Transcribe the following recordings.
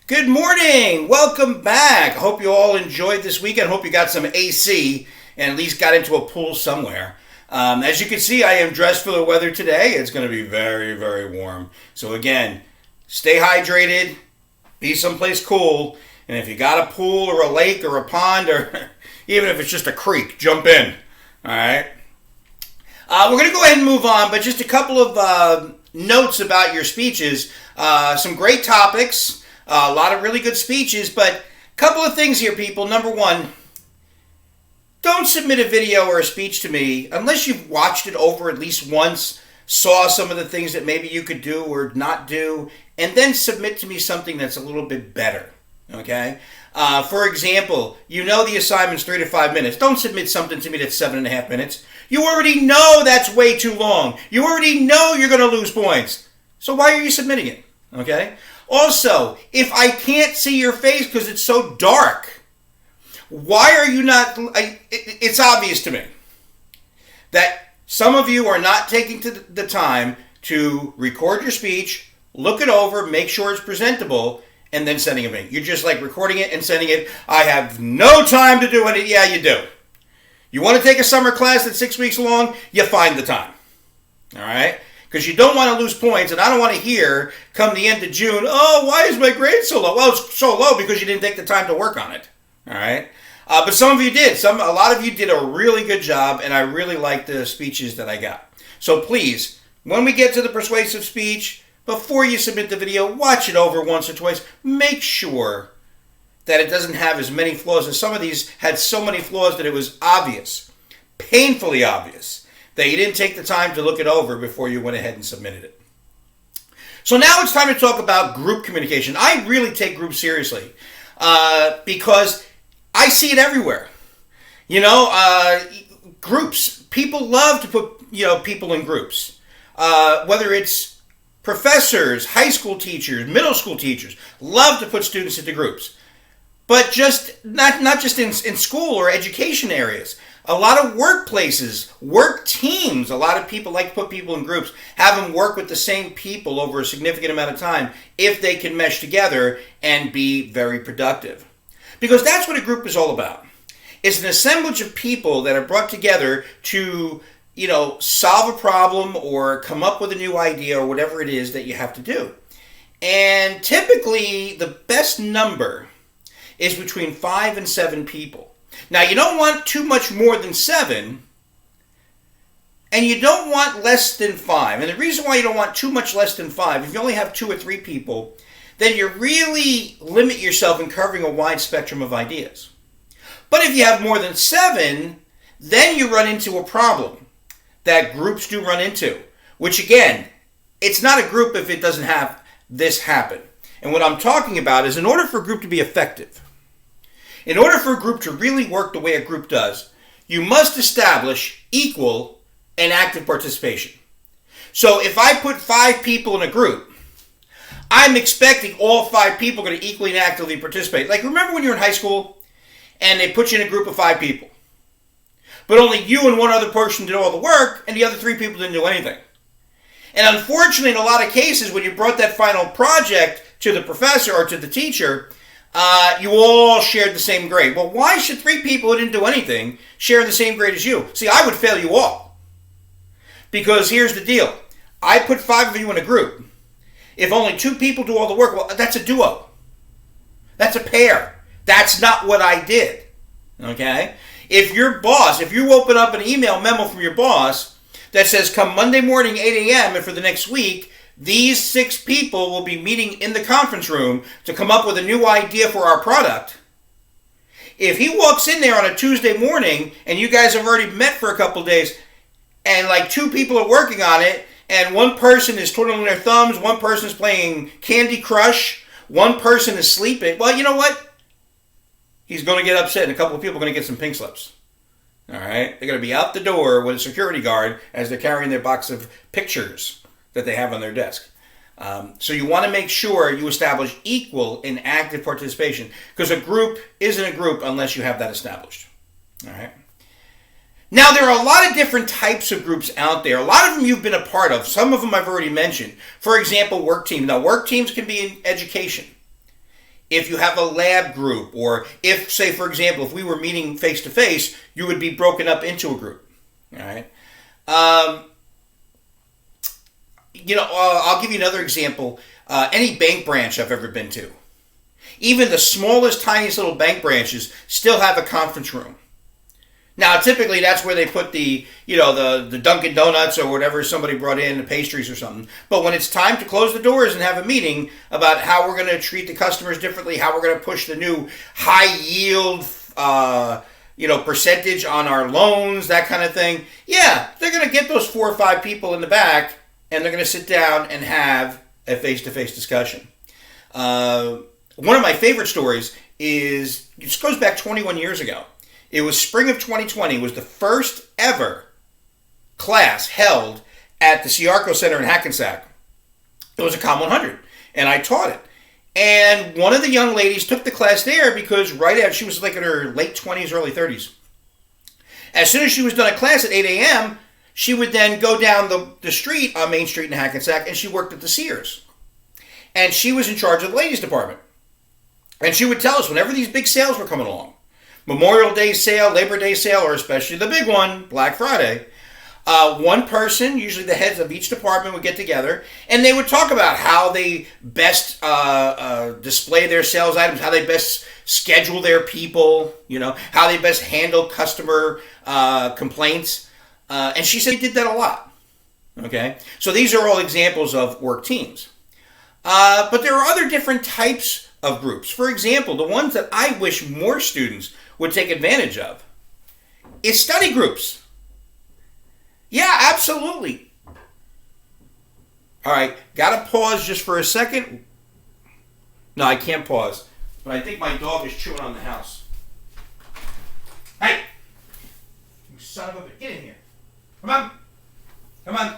Good morning. Welcome back. Hope you all enjoyed this weekend. Hope you got some AC and at least got into a pool somewhere. As you can see, I am dressed for the weather today. It's going to be very, very warm. So again, stay hydrated, be someplace cool, and if you got a pool or a lake or a pond or even if it's just a creek, jump in. All right. We're going to go ahead and move on, but just a couple of notes about your speeches. Some great topics. A lot of really good speeches, but a couple of things here, people. Number one, don't submit a video or a speech to me unless you've watched it over at least once, saw some of the things that maybe you could do or not do, and then submit to me something that's a little bit better, okay? For example, you know the assignment's 3 to 5 minutes. Don't submit something to me that's 7.5 minutes. You already know that's way too long. You already know you're going to lose points. So why are you submitting it, okay? Also, if I can't see your face because it's so dark, why are you not... It's obvious to me that some of you are not taking the time to record your speech, look it over, make sure it's presentable, and then sending it to me. You're just like recording it and sending it. I have no time to do it. Yeah, you do. You want to take a summer class that's 6 weeks long? You find the time. All right? Because you don't want to lose points, and I don't want to hear, come the end of June, oh, why is my grade so low? Well, it's so low because you didn't take the time to work on it, all right? But some of you did. A lot of you did a really good job, and I really liked the speeches that I got. So please, when we get to the persuasive speech, before you submit the video, watch it over once or twice. Make sure that it doesn't have as many flaws as some of these had so many flaws that it was obvious, painfully obvious, that you didn't take the time to look it over before you went ahead and submitted it. So now it's time to talk about group communication. I really take groups seriously because I see it everywhere. You know, groups. People love to put, people in groups. Whether it's professors, high school teachers, middle school teachers, love to put students into groups. But just not just in school or education areas. A lot of workplaces, work teams, a lot of people like to put people in groups, have them work with the same people over a significant amount of time if they can mesh together and be very productive. Because that's what a group is all about. It's an assemblage of people that are brought together to, solve a problem or come up with a new idea or whatever it is that you have to do. And typically, the best number is between 5 and 7 people. Now, you don't want too much more than 7, and you don't want less than 5. And the reason why you don't want too much less than 5, if you only have 2 or 3 people, then you really limit yourself in covering a wide spectrum of ideas. But if you have more than 7, then you run into a problem that groups do run into, which again, it's not a group if it doesn't have this happen. And what I'm talking about is in order for a group to be effective, in order for a group to really work the way a group does, you must establish equal and active participation. So if I put 5 people in a group, I'm expecting all 5 people are going to equally and actively participate. Like, remember when you're in high school and they put you in a group of 5 people, but only you and one other person did all the work and the other 3 people didn't do anything. And unfortunately, in a lot of cases, when you brought that final project to the professor or to the teacher, you all shared the same grade. Well, why should 3 people who didn't do anything share the same grade as you? See, I would fail you all. Because here's the deal. I put 5 of you in a group. If only 2 people do all the work, well, that's a duo. That's a pair. That's not what I did. Okay? If your boss, if you open up an email memo from your boss that says, come Monday morning, 8 a.m., and for the next week, these 6 people will be meeting in the conference room to come up with a new idea for our product. If he walks in there on a Tuesday morning and you guys have already met for a couple of days and like 2 people are working on it and one person is twiddling their thumbs, one person is playing Candy Crush, one person is sleeping, well, you know what? He's going to get upset and a couple of people are going to get some pink slips. All right? They're going to be out the door with a security guard as they're carrying their box of pictures that they have on their desk. So you want to make sure you establish equal and active participation because a group isn't a group unless you have that established. All right. Now, there are a lot of different types of groups out there. A lot of them you've been a part of. Some of them I've already mentioned. For example, work teams. Now, work teams can be in education. If you have a lab group, or if, say, for example, if we were meeting face to face, you would be broken up into a group. All right. I'll give you another example. Any bank branch I've ever been to, even the smallest, tiniest little bank branches still have a conference room. Now, typically that's where they put the Dunkin' Donuts or whatever somebody brought in, the pastries or something. But when it's time to close the doors and have a meeting about how we're going to treat the customers differently, how we're going to push the new high yield, percentage on our loans, that kind of thing. Yeah, they're going to get those 4 or 5 people in the back, and they're going to sit down and have a face-to-face discussion. One of my favorite stories this goes back 21 years ago. It was spring of 2020. It was the first ever class held at the Ciarco Center in Hackensack. It was a Com-100, and I taught it. And one of the young ladies took the class there because right after, she was like in her late 20s, early 30s. As soon as she was done a class at 8 a.m., she would then go down the street on Main Street in Hackensack, and she worked at the Sears. And she was in charge of the ladies department. And she would tell us whenever these big sales were coming along, Memorial Day sale, Labor Day sale, or especially the big one, Black Friday, one person, usually the heads of each department, would get together and they would talk about how they best display their sales items, how they best schedule their people, how they best handle customer complaints. And she said they did that a lot. Okay? So these are all examples of work teams. But there are other different types of groups. For example, the ones that I wish more students would take advantage of is study groups. Yeah, absolutely. All right, got to pause just for a second. No, I can't pause, but I think my dog is chewing on the house. Hey, you son of a bitch, get in here. Come on. Come on.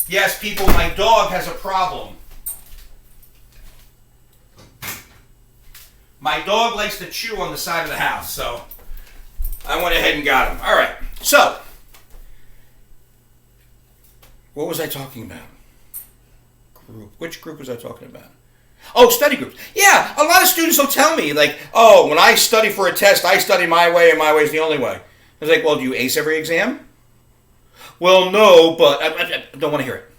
Yes, people, my dog has a problem. My dog likes to chew on the side of the house, so I went ahead and got him. All right, so what was I talking about? Group. Which group was I talking about? Oh, study groups. Yeah, a lot of students will tell me, like, oh, when I study for a test, I study my way, and my way is the only way. I was like, well, do you ace every exam? Well, no, but I don't want to hear it.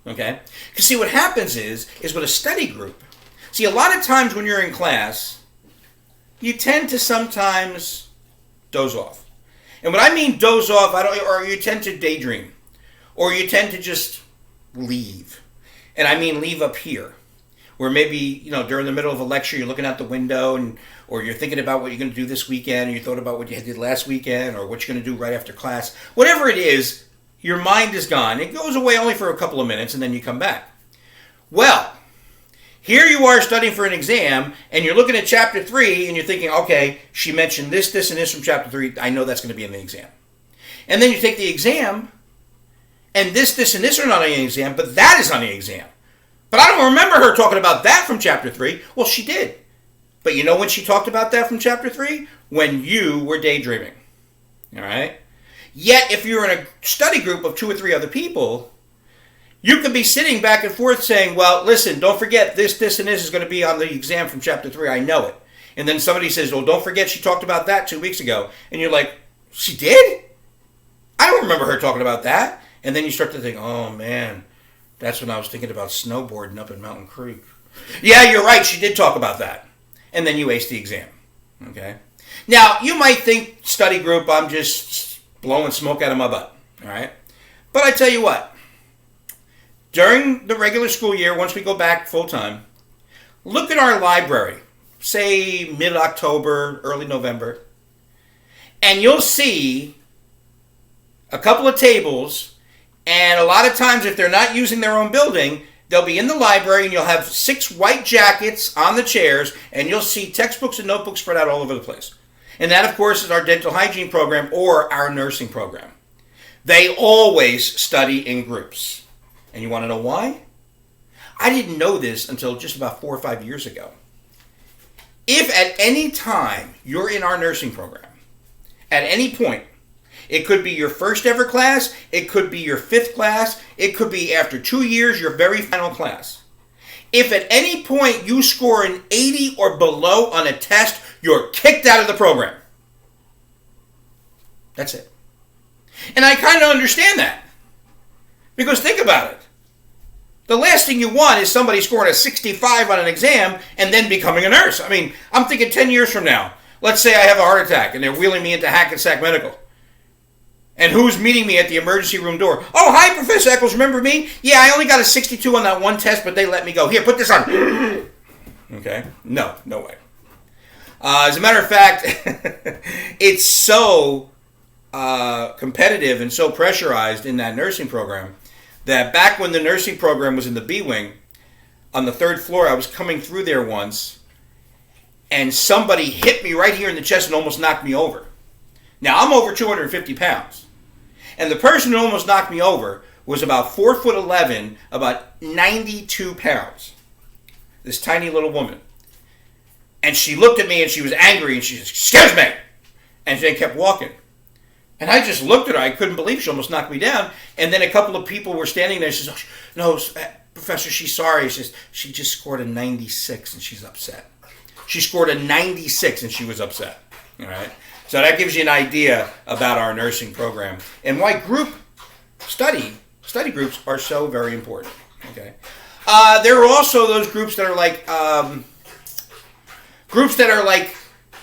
Okay? Because see, what happens is with a study group, see, a lot of times when you're in class, you tend to sometimes doze off. And when I mean doze off, or you tend to daydream, or you tend to just leave. And I mean leave up here, where maybe, during the middle of a lecture, you're looking out the window, or you're thinking about what you're going to do this weekend, or you thought about what you did last weekend, or what you're going to do right after class. Whatever it is, your mind is gone. It goes away only for a couple of minutes, and then you come back. Well, here you are studying for an exam, and you're looking at chapter 3, and you're thinking, okay, she mentioned this, this, and this from chapter 3. I know that's going to be in the exam. And then you take the exam, and this, and this are not on the exam, but that is on the exam. But I don't remember her talking about that from chapter 3. Well, she did. But you know when she talked about that from chapter 3? When you were daydreaming. All right? Yet, if you're in a study group of 2 or 3 other people, you could be sitting back and forth saying, well, listen, don't forget this, and this is going to be on the exam from chapter 3. I know it. And then somebody says, well, don't forget she talked about that 2 weeks ago. And you're like, she did? I don't remember her talking about that. And then you start to think, oh, man, that's when I was thinking about snowboarding up in Mountain Creek. Yeah, you're right. She did talk about that. And then you ace the exam. Okay? Now, you might think study group, I'm just blowing smoke out of my butt. All right? But I tell you what. During the regular school year, once we go back full time, look at our library, say mid-October, early November, and you'll see a couple of tables, and a lot of times if they're not using their own building, they'll be in the library and you'll have 6 white jackets on the chairs, and you'll see textbooks and notebooks spread out all over the place. And that, of course, is our dental hygiene program or our nursing program. They always study in groups. And you want to know why? I didn't know this until just about 4 or 5 years ago. If at any time you're in our nursing program, at any point, it could be your first ever class, it could be your 5th class, it could be after 2 years, your very final class. If at any point you score an 80 or below on a test, you're kicked out of the program. That's it. And I kind of understand that. Because think about it. The last thing you want is somebody scoring a 65 on an exam and then becoming a nurse. I mean, I'm thinking 10 years from now. Let's say I have a heart attack and they're wheeling me into Hackensack Medical. And who's meeting me at the emergency room door? Oh, hi, Professor Eccles. Remember me? Yeah, I only got a 62 on that one test, but they let me go. Here, put this on. Okay? No way. As a matter of fact, it's so competitive and so pressurized in that nursing program that back when the nursing program was in the B wing, on the 3rd floor, I was coming through there once, and somebody hit me right here in the chest and almost knocked me over. Now, I'm over 250 pounds. And the person who almost knocked me over was about 4'11", about 92 pounds. This tiny little woman. And she looked at me and she was angry and she said, "Excuse me!" And she kept walking. And I just looked at her. I couldn't believe she almost knocked me down. And then a couple of people were standing there. She says, "Oh, no, Professor, she's sorry." She says, "She just scored a 96 and she's upset." She scored a 96 and she was upset. All right? So that gives you an idea about our nursing program and why group study groups are so very important. Okay, there are also those groups that are like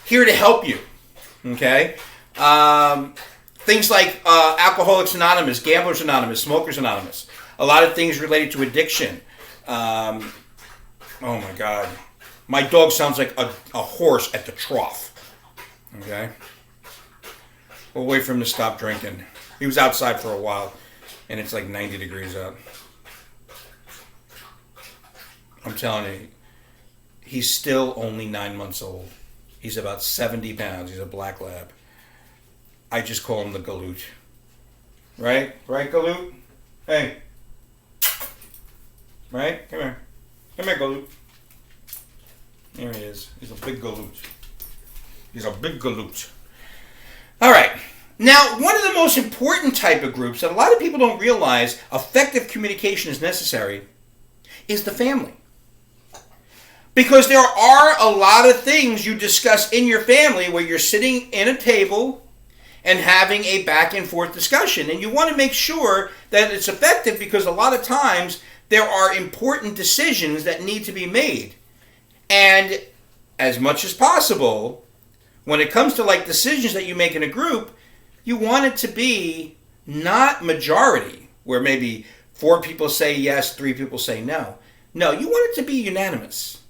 here to help you. Okay, things like Alcoholics Anonymous, Gamblers Anonymous, Smokers Anonymous. A lot of things related to addiction. Oh my God, my dog sounds like a horse at the trough. Okay. We'll wait for him to stop drinking. He was outside for a while, and it's like 90 degrees out. I'm telling you, he's still only 9 months old. He's about 70 pounds. He's a black lab. I just call him the Galoot. Right? Right, Galoot? Hey. Right? Come here. Come here, Galoot. There he is. He's a big Galoot. He's a big Galoot. All right. Now, one of the most important type of groups that a lot of people don't realize effective communication is necessary is the family. Because there are a lot of things you discuss in your family where you're sitting in a table and having a back and forth discussion. And you want to make sure that it's effective because a lot of times there are important decisions that need to be made. And as much as possible, when it comes to like decisions that you make in a group, you want it to be not majority, where maybe 4 people say yes, 3 people say no. No, you want it to be unanimous.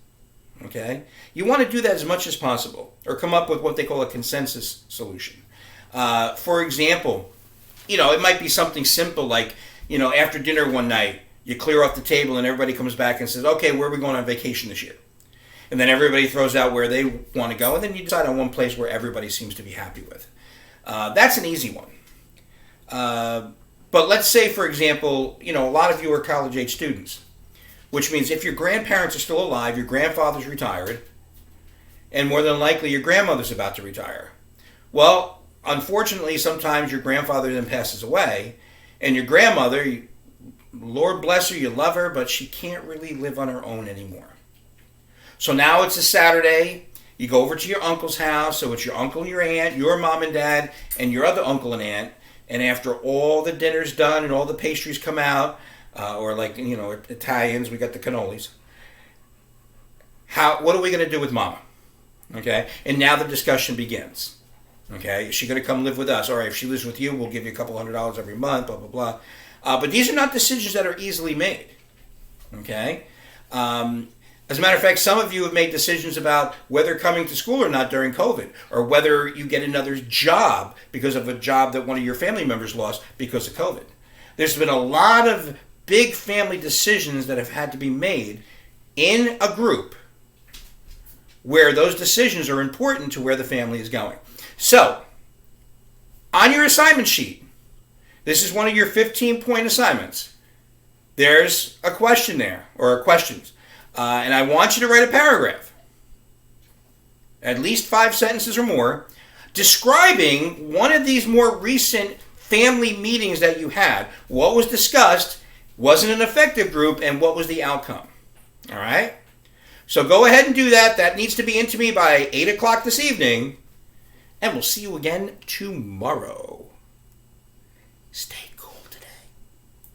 Okay? You want to do that as much as possible, or come up with what they call a consensus solution. For example, it might be something simple like, after dinner one night, you clear off the table and everybody comes back and says, "Okay, where are we going on vacation this year?" And then everybody throws out where they want to go, and then you decide on one place where everybody seems to be happy with. That's an easy one. But let's say, for example, a lot of you are college-age students, which means if your grandparents are still alive, your grandfather's retired, and more than likely your grandmother's about to retire. Well, unfortunately, sometimes your grandfather then passes away, and your grandmother, Lord bless her, you love her, but she can't really live on her own anymore. So now it's a Saturday, you go over to your uncle's house, so it's your uncle and your aunt, your mom and dad, and your other uncle and aunt, and after all the dinner's done and all the pastries come out, or like, Italians, we got the cannolis, what are we going to do with Mama? Okay, and now the discussion begins. Okay, is she going to come live with us? All right, if she lives with you, we'll give you a couple $100 every month, blah, blah, blah. But these are not decisions that are easily made. Okay? As a matter of fact, some of you have made decisions about whether coming to school or not during COVID, or whether you get another job because of a job that one of your family members lost because of COVID. There's been a lot of big family decisions that have had to be made in a group where those decisions are important to where the family is going. So, on your assignment sheet, this is one of your 15-point assignments. There's a question there, or questions. And I want you to write a paragraph, at least 5 sentences or more, describing one of these more recent family meetings that you had. What was discussed, wasn't an effective group, and what was the outcome. All right? So go ahead and do that. That needs to be into me by 8 o'clock this evening. And we'll see you again tomorrow. Stay